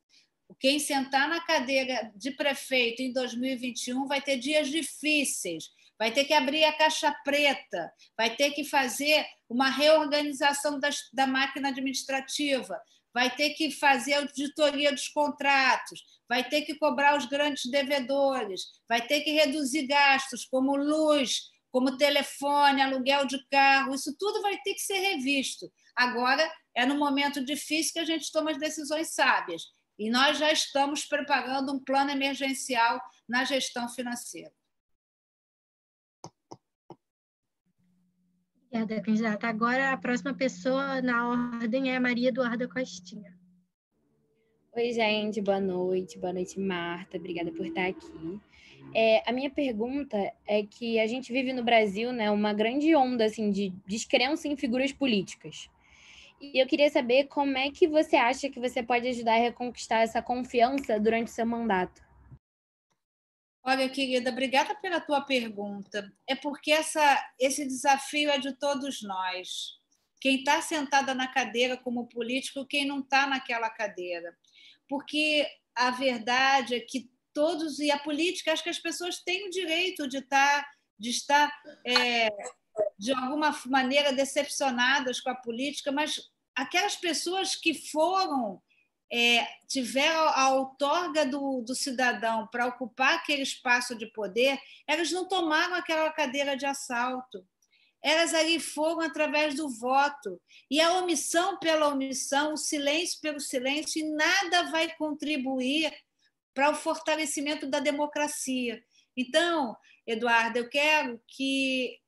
[SPEAKER 2] Quem sentar na cadeira de prefeito em 2021 vai ter dias difíceis, vai ter que abrir a caixa preta, vai ter que fazer uma reorganização da máquina administrativa, vai ter que fazer a auditoria dos contratos, vai ter que cobrar os grandes devedores, vai ter que reduzir gastos como luz, como telefone, aluguel de carro, isso tudo vai ter que ser revisto. Agora, é no momento difícil que a gente toma as decisões sábias. E nós já estamos preparando um plano emergencial na gestão financeira.
[SPEAKER 4] Obrigada, candidata. Agora, a próxima pessoa na ordem é a Maria Eduarda Costinha.
[SPEAKER 6] Oi, gente. Boa noite. Boa noite, Marta. Obrigada por estar aqui. A minha pergunta é que a gente vive no Brasil, né, uma grande onda assim, de descrença em figuras políticas. E eu queria saber como é que você acha que você pode ajudar a reconquistar essa confiança durante o seu mandato.
[SPEAKER 2] Olha, querida, obrigada pela tua pergunta. É porque esse desafio é de todos nós. Quem está sentada na cadeira como político, quem não está naquela cadeira. Porque a verdade é que todos, e a política, acho que as pessoas têm o direito de estar de alguma maneira decepcionadas com a política, mas aquelas pessoas que tiveram a outorga do cidadão para ocupar aquele espaço de poder, elas não tomaram aquela cadeira de assalto. Elas ali foram através do voto. E a omissão pela omissão, o silêncio pelo silêncio, e nada vai contribuir para o fortalecimento da democracia. Então, Eduardo,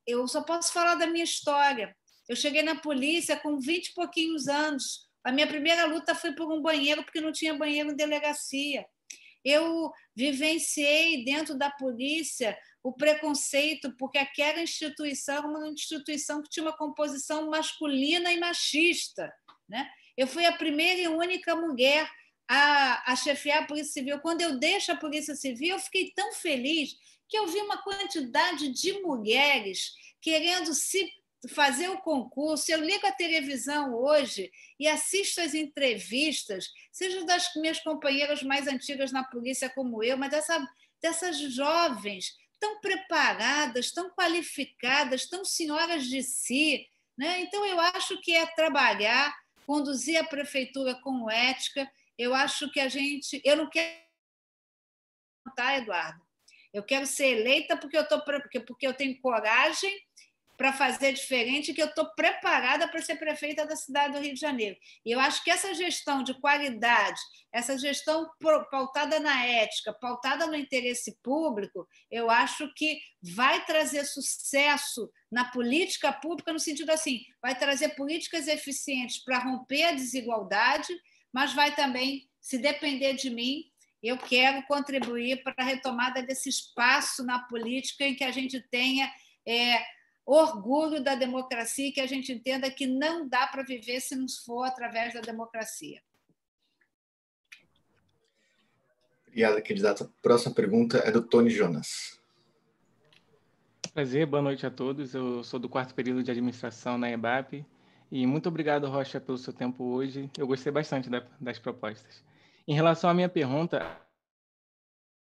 [SPEAKER 2] eu só posso falar da minha história. Eu cheguei na polícia com 20 e pouquinhos anos. A minha primeira luta foi por um banheiro, porque não tinha banheiro em delegacia. Eu vivenciei dentro da polícia o preconceito, porque aquela instituição era uma instituição que tinha uma composição masculina e machista, né? Eu fui a primeira e única mulher a chefiar a Polícia Civil. Quando eu deixo a Polícia Civil, eu fiquei tão feliz que eu vi uma quantidade de mulheres querendo se fazer o concurso. Eu ligo a televisão hoje e assisto as entrevistas, seja das minhas companheiras mais antigas na polícia como eu, mas dessas jovens tão preparadas, tão qualificadas, tão senhoras de si, né? Então, eu acho que é trabalhar, conduzir a prefeitura com ética. Eu acho que eu não quero, tá, Eduardo? Eu quero ser eleita porque eu tenho coragem para fazer diferente, que eu estou preparada para ser prefeita da cidade do Rio de Janeiro. E eu acho que essa gestão de qualidade, essa gestão pautada na ética, pautada no interesse público, eu acho que vai trazer sucesso na política pública, no sentido assim, vai trazer políticas eficientes para romper a desigualdade, mas vai também, se depender de mim, eu quero contribuir para a retomada desse espaço na política em que a gente tenha orgulho da democracia e que a gente entenda que não dá para viver se não for através da democracia.
[SPEAKER 3] Obrigado, candidata. A próxima pergunta é do Tony Jonas.
[SPEAKER 7] Prazer, boa noite a todos. Eu sou do 4º período de administração na EBAP e muito obrigado, Rocha, pelo seu tempo hoje. Eu gostei bastante das propostas. Em relação à minha pergunta,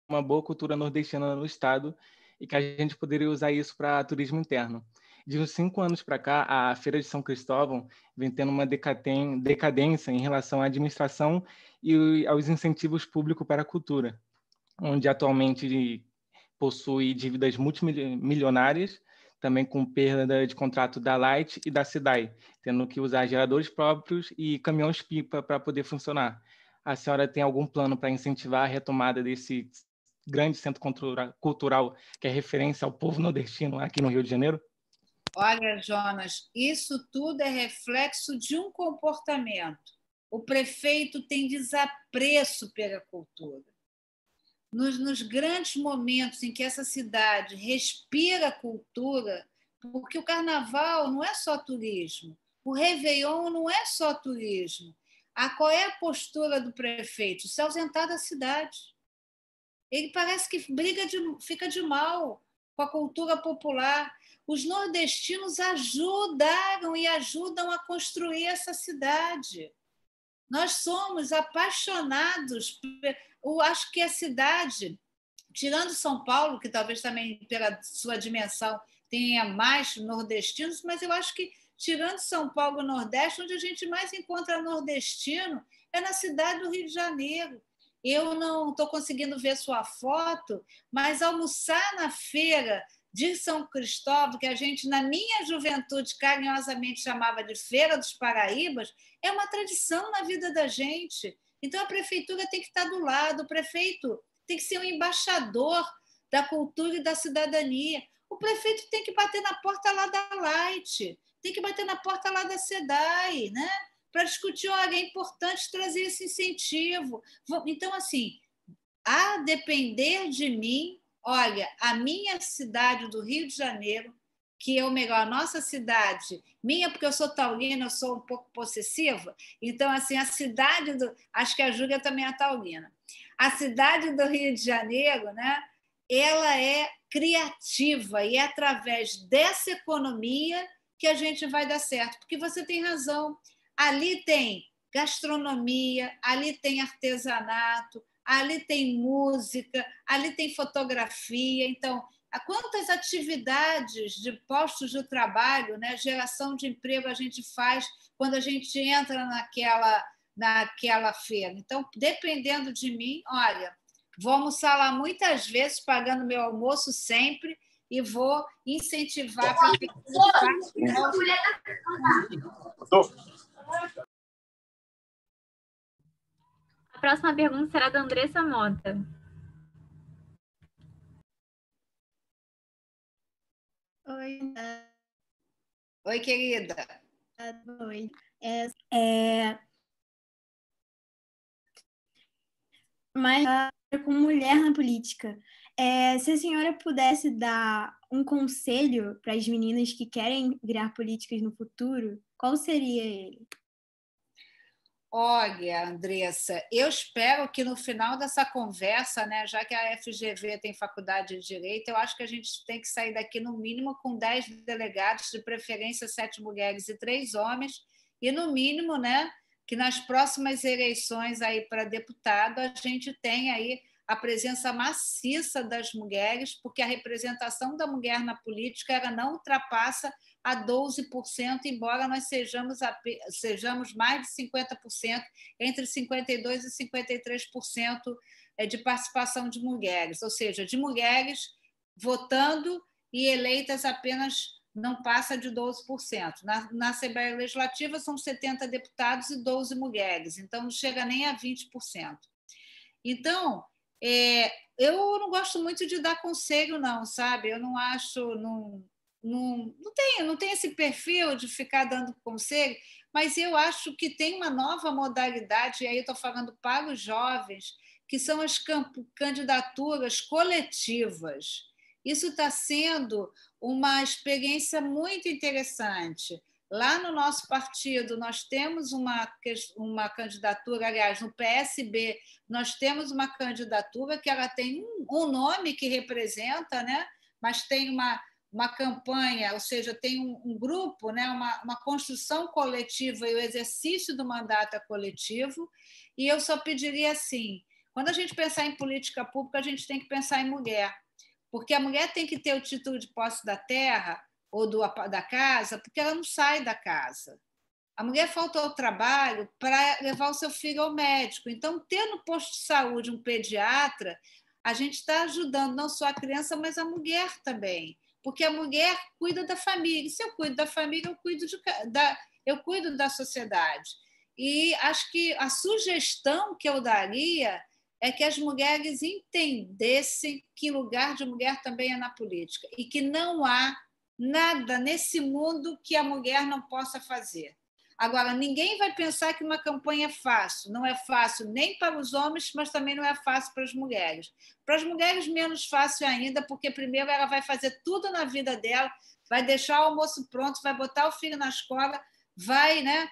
[SPEAKER 7] uma boa cultura nordestina no estado e que a gente poderia usar isso para turismo interno. De uns 5 anos para cá, a Feira de São Cristóvão vem tendo uma decadência em relação à administração e aos incentivos públicos para a cultura, onde atualmente possui dívidas multimilionárias, também com perda de contrato da Light e da SEDAI, tendo que usar geradores próprios e caminhões-pipa para poder funcionar. A senhora tem algum plano para incentivar a retomada desse grande centro cultural que é referência ao povo nordestino aqui no Rio de Janeiro?
[SPEAKER 2] Olha, Jonas, isso tudo é reflexo de um comportamento. O prefeito tem desapreço pela cultura. Nos grandes momentos em que essa cidade respira cultura, porque o carnaval não é só turismo, o Réveillon não é só turismo. Qual é a postura do prefeito? Se ausentar da cidade. Ele parece que fica de mal com a cultura popular. Os nordestinos ajudaram e ajudam a construir essa cidade. Nós somos apaixonados. Eu acho que a cidade, tirando São Paulo, que talvez também pela sua dimensão tenha mais nordestinos, mas eu acho que, tirando São Paulo e o Nordeste, onde a gente mais encontra nordestino é na cidade do Rio de Janeiro. Eu não estou conseguindo ver sua foto, mas almoçar na feira de São Cristóvão, que a gente, na minha juventude, carinhosamente chamava de Feira dos Paraíbas, é uma tradição na vida da gente. Então, a prefeitura tem que estar do lado, o prefeito tem que ser um embaixador da cultura e da cidadania. O prefeito tem que bater na porta lá da Light, tem que bater na porta lá da SEDAI, né? Para discutir, olha, é importante trazer esse incentivo. Então, assim, a depender de mim, olha, a minha cidade do Rio de Janeiro, que é o melhor, a nossa cidade, minha porque eu sou taurina, eu sou um pouco possessiva, então, assim, a cidade acho que a Júlia também é taurina. A cidade do Rio de Janeiro, né, ela é criativa e é através dessa economia que a gente vai dar certo, porque você tem razão. Ali tem gastronomia, ali tem artesanato, ali tem música, ali tem fotografia. Então, há quantas atividades de postos de trabalho, né, geração de emprego a gente faz quando a gente entra naquela feira. Então, dependendo de mim, olha, vou almoçar lá muitas vezes, pagando meu almoço sempre, e vou incentivar para que
[SPEAKER 1] A próxima pergunta será da Andressa Mota.
[SPEAKER 2] Oi, querida.
[SPEAKER 8] Oi. Mas com mulher na política. Se a senhora pudesse dar um conselho para as meninas que querem virar políticas no futuro, qual seria ele?
[SPEAKER 2] Olha, Andressa, eu espero que no final dessa conversa, né, já que a FGV tem faculdade de Direito, eu acho que a gente tem que sair daqui no mínimo com 10 delegados, de preferência 7 mulheres e 3 homens, e no mínimo, né, que nas próximas eleições aí para deputado a gente tenha aí a presença maciça das mulheres, porque a representação da mulher na política ela não ultrapassa a 12%, embora nós sejamos mais de 50%, entre 52% e 53% de participação de mulheres, ou seja, de mulheres votando e eleitas apenas não passa de 12%. Na Assembleia Legislativa são 70 deputados e 12 mulheres, então não chega nem a 20%. Então, eu não gosto muito de dar conselho, não, sabe? Eu não acho, não tenho esse perfil de ficar dando conselho, mas eu acho que tem uma nova modalidade, e aí estou falando para os jovens, que são as candidaturas coletivas. Isso está sendo uma experiência muito interessante. Lá no nosso partido, nós temos uma candidatura, aliás, no PSB, nós temos uma candidatura que ela tem um nome que representa, né? Mas tem uma campanha, ou seja, tem um grupo, né? uma construção coletiva e o exercício do mandato coletivo. E eu só pediria assim, quando a gente pensar em política pública, a gente tem que pensar em mulher, porque a mulher tem que ter o título de posse da terra ou da casa, porque ela não sai da casa. A mulher falta ao trabalho para levar o seu filho ao médico. Então, ter no posto de saúde um pediatra, a gente está ajudando não só a criança, mas a mulher também, porque a mulher cuida da família. E se eu cuido da família, eu cuido da sociedade. E acho que a sugestão que eu daria é que as mulheres entendessem que lugar de mulher também é na política e que não há nada nesse mundo que a mulher não possa fazer. Agora, ninguém vai pensar que uma campanha é fácil. Não é fácil nem para os homens, mas também não é fácil para as mulheres. Para as mulheres, menos fácil ainda, porque primeiro ela vai fazer tudo na vida dela, vai deixar o almoço pronto, vai botar o filho na escola, vai, né,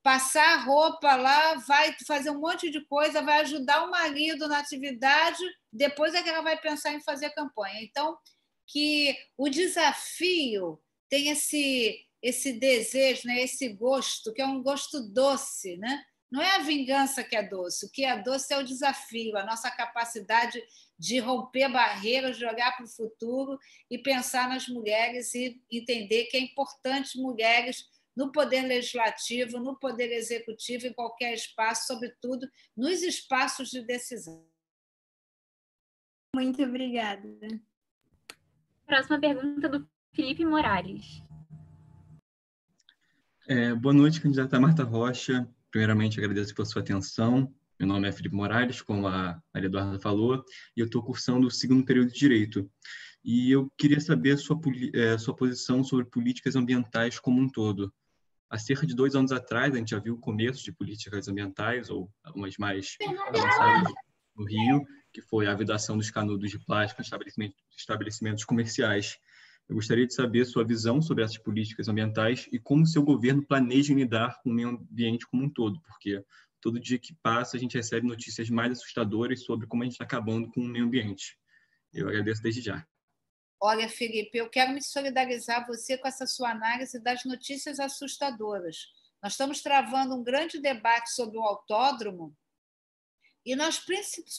[SPEAKER 2] passar roupa lá, vai fazer um monte de coisa, vai ajudar o marido na atividade, depois é que ela vai pensar em fazer campanha. Então, que o desafio tem esse desejo, né? Esse gosto, que é um gosto doce, né? Não é a vingança que é doce, o que é doce é o desafio, a nossa capacidade de romper barreiras, de olhar para o futuro e pensar nas mulheres e entender que é importante mulheres no poder legislativo, no poder executivo, em qualquer espaço, sobretudo nos espaços de decisão.
[SPEAKER 8] Muito obrigada.
[SPEAKER 1] Próxima pergunta do Felipe Morales.
[SPEAKER 9] Boa noite, candidata Marta Rocha. Primeiramente, agradeço pela sua atenção. Meu nome é Felipe Morales, como a Maria Eduarda falou, e eu estou cursando o segundo período de Direito. E eu queria saber sua posição sobre políticas ambientais como um todo. Há cerca de 2 anos atrás, a gente já viu o começo de políticas ambientais, ou algumas mais avançadas no Rio, que foi a vedação dos canudos de plástico em estabelecimentos comerciais. Eu gostaria de saber sua visão sobre essas políticas ambientais e como o seu governo planeja lidar com o meio ambiente como um todo, porque todo dia que passa a gente recebe notícias mais assustadoras sobre como a gente está acabando com o meio ambiente. Eu agradeço desde já.
[SPEAKER 2] Olha, Felipe, eu quero me solidarizar você com essa sua análise das notícias assustadoras. Nós estamos travando um grande debate sobre o autódromo e nós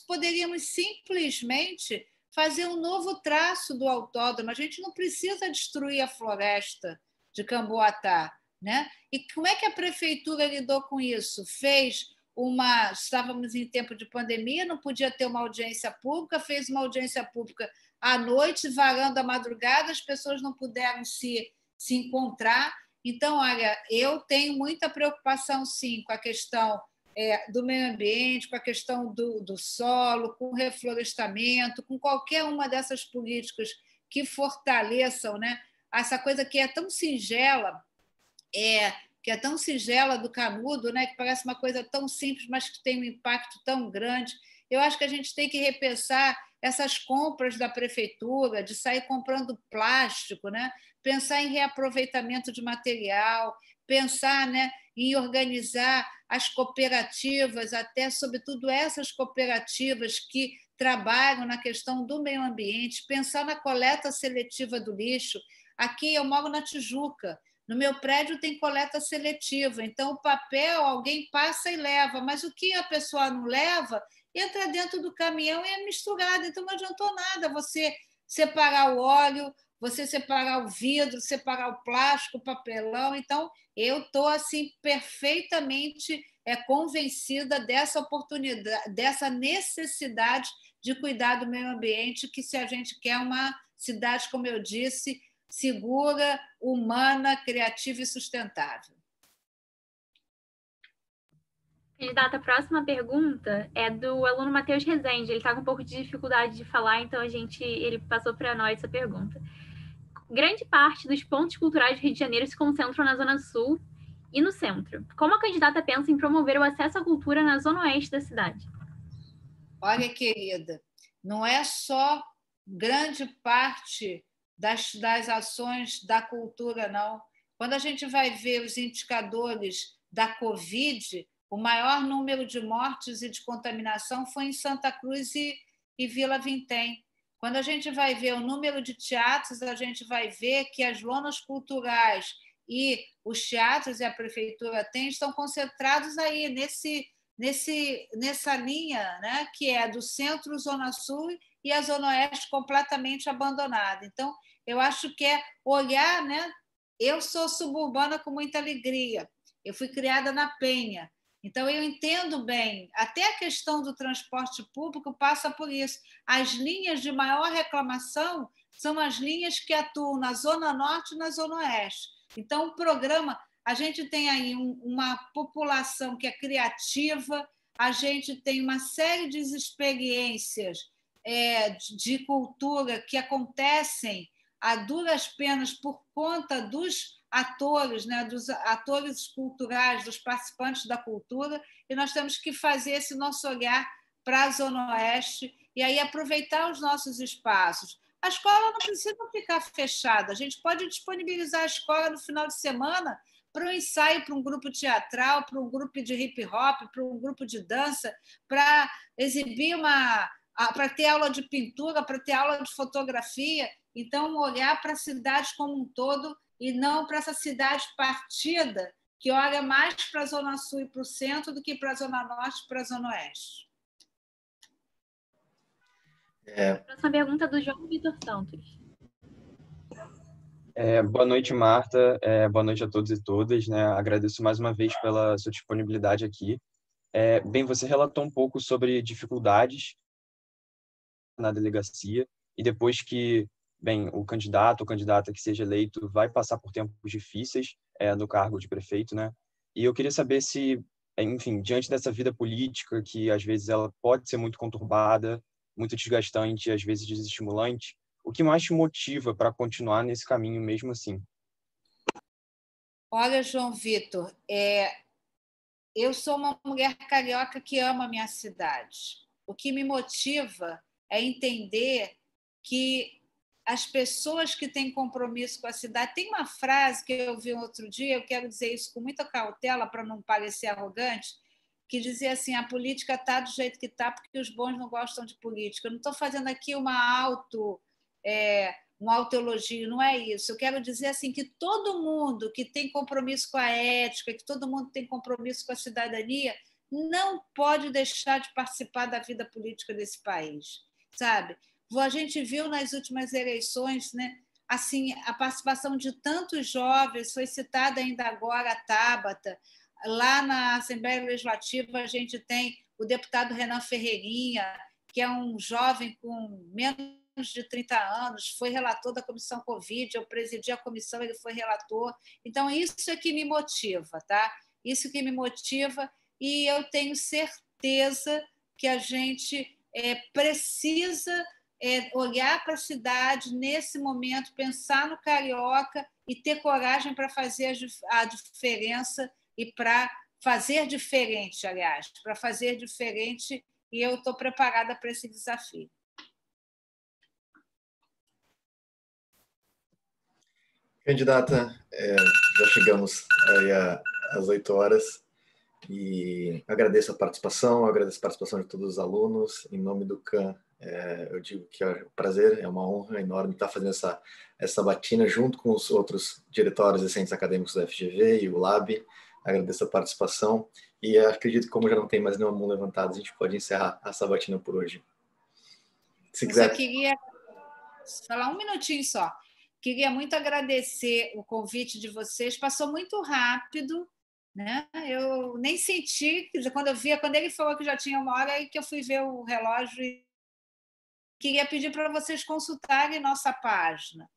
[SPEAKER 2] poderíamos simplesmente fazer um novo traço do autódromo. A gente não precisa destruir a floresta de Camboatá, né? E como é que a prefeitura lidou com isso? Estávamos em tempo de pandemia, não podia ter uma audiência pública, fez uma audiência pública à noite, varando a madrugada, as pessoas não puderam se encontrar. Então, olha, eu tenho muita preocupação, sim, com a questão do meio ambiente, com a questão do solo, com o reflorestamento, com qualquer uma dessas políticas que fortaleçam, né, essa coisa que é tão singela, do canudo, né, que parece uma coisa tão simples, mas que tem um impacto tão grande. Eu acho que a gente tem que repensar essas compras da prefeitura, de sair comprando plástico, né? Pensar em reaproveitamento de material, pensar, né, em organizar as cooperativas, até sobretudo essas cooperativas que trabalham na questão do meio ambiente, pensar na coleta seletiva do lixo. Aqui eu moro na Tijuca, no meu prédio tem coleta seletiva, então o papel alguém passa e leva, mas o que a pessoa não leva entra dentro do caminhão e é misturado, então não adiantou nada você separar o óleo, você separar o vidro, separar o plástico, o papelão. Então, eu estou assim, perfeitamente convencida dessa oportunidade, dessa necessidade de cuidar do meio ambiente, que se a gente quer uma cidade, como eu disse, segura, humana, criativa e sustentável.
[SPEAKER 1] Candidata, a próxima pergunta é do aluno Matheus Rezende. Ele está com um pouco de dificuldade de falar, então ele passou para nós essa pergunta. Grande parte dos pontos culturais do Rio de Janeiro se concentram na Zona Sul e no centro. Como a candidata pensa em promover o acesso à cultura na Zona Oeste da cidade?
[SPEAKER 2] Olha, querida, não é só grande parte das ações da cultura, não. Quando a gente vai ver os indicadores da Covid, o maior número de mortes e de contaminação foi em Santa Cruz e Vila Vintém. Quando a gente vai ver o número de teatros, a gente vai ver que as lonas culturais e os teatros e a prefeitura têm estão concentrados aí nessa linha, né, que é do centro, Zona Sul e a Zona Oeste completamente abandonada. Então, eu acho que é olhar, né? Eu sou suburbana com muita alegria. Eu fui criada na Penha. Então, eu entendo bem, até a questão do transporte público passa por isso. As linhas de maior reclamação são as linhas que atuam na Zona Norte e na Zona Oeste. Então, o programa, a gente tem aí uma população que é criativa, a gente tem uma série de experiências de cultura que acontecem a duras penas por conta dos atores, né, dos atores culturais, dos participantes da cultura, e nós temos que fazer esse nosso olhar para a Zona Oeste e aí aproveitar os nossos espaços. A escola não precisa ficar fechada, a gente pode disponibilizar a escola no final de semana para um ensaio, para um grupo teatral, para um grupo de hip-hop, para um grupo de dança, para exibir para ter aula de pintura, para ter aula de fotografia. Então, olhar para a cidade como um todo e não para essa cidade partida que olha mais para a Zona Sul e para o centro do que para a Zona Norte e para a Zona Oeste.
[SPEAKER 1] Próxima pergunta do João Vitor Santos.
[SPEAKER 10] Boa noite, Marta. Boa noite a todos e todas, né? Agradeço mais uma vez pela sua disponibilidade aqui. Bem, você relatou um pouco sobre dificuldades na delegacia e depois que, bem, o candidato ou candidata que seja eleito vai passar por tempos difíceis no cargo de prefeito, né? E eu queria saber se, enfim, diante dessa vida política que às vezes ela pode ser muito conturbada, muito desgastante, às vezes desestimulante, o que mais te motiva para continuar nesse caminho mesmo assim?
[SPEAKER 2] Olha, João Vitor, eu sou uma mulher carioca que ama a minha cidade. O que me motiva é entender que as pessoas que têm compromisso com a cidade... Tem uma frase que eu vi outro dia, eu quero dizer isso com muita cautela para não parecer arrogante, que dizia assim: a política está do jeito que está porque os bons não gostam de política. Eu não estou fazendo aqui um autoelogio, não é isso. Eu quero dizer assim que todo mundo que tem compromisso com a ética, que todo mundo tem compromisso com a cidadania, não pode deixar de participar da vida política desse país, sabe? A gente viu nas últimas eleições, né, assim, a participação de tantos jovens, foi citada ainda agora a Tabata. Lá na Assembleia Legislativa a gente tem o deputado Renan Ferreirinha, que é um jovem com menos de 30 anos, foi relator da Comissão Covid, eu presidi a comissão, ele foi relator. Então, isso é que me motiva, tá? Isso que me motiva, e eu tenho certeza que a gente precisa olhar para a cidade nesse momento, pensar no carioca e ter coragem para fazer a diferença e para fazer diferente, aliás, para fazer diferente, e eu estou preparada para esse desafio.
[SPEAKER 3] Candidata, já chegamos aí às 8 horas e agradeço a participação de todos os alunos. Em nome do CAN, eu digo que é um prazer, é uma honra enorme estar fazendo essa batina junto com os outros diretórios e centros acadêmicos da FGV e o LAB. Agradeço a participação e acredito que, como já não tem mais nenhuma mão levantada, a gente pode encerrar a sabatina por hoje. Se quiser...
[SPEAKER 2] Eu queria falar um minutinho só. Queria muito agradecer o convite de vocês. Passou muito rápido, né? Eu nem senti, quando ele falou que já tinha 1 hora, aí que eu fui ver o relógio. E queria pedir para vocês consultarem nossa página.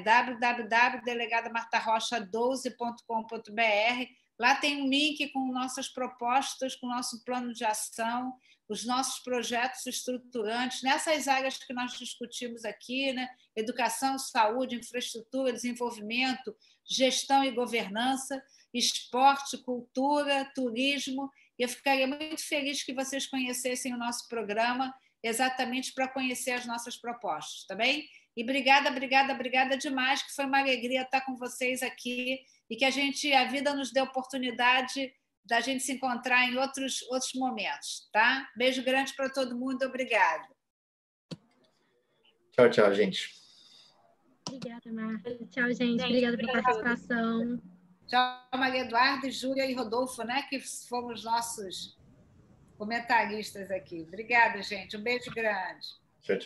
[SPEAKER 2] www.delegadamartarocha12.com.br. Lá tem um link com nossas propostas, com o nosso plano de ação, os nossos projetos estruturantes, nessas áreas que nós discutimos aqui, né? Educação, saúde, infraestrutura, desenvolvimento, gestão e governança, esporte, cultura, turismo. E eu ficaria muito feliz que vocês conhecessem o nosso programa, exatamente para conhecer as nossas propostas, tá bem? E obrigada demais, que foi uma alegria estar com vocês aqui e que a vida nos dê oportunidade da gente se encontrar em outros momentos, tá? Beijo grande para todo mundo, obrigada.
[SPEAKER 3] Tchau, gente.
[SPEAKER 4] Obrigada, Marta. Tchau, gente. Obrigada pela participação.
[SPEAKER 2] Tchau, Maria Eduarda, Júlia e Rodolfo, né? Que fomos nossos comentaristas aqui. Obrigada, gente. Um beijo grande.
[SPEAKER 3] Tchau.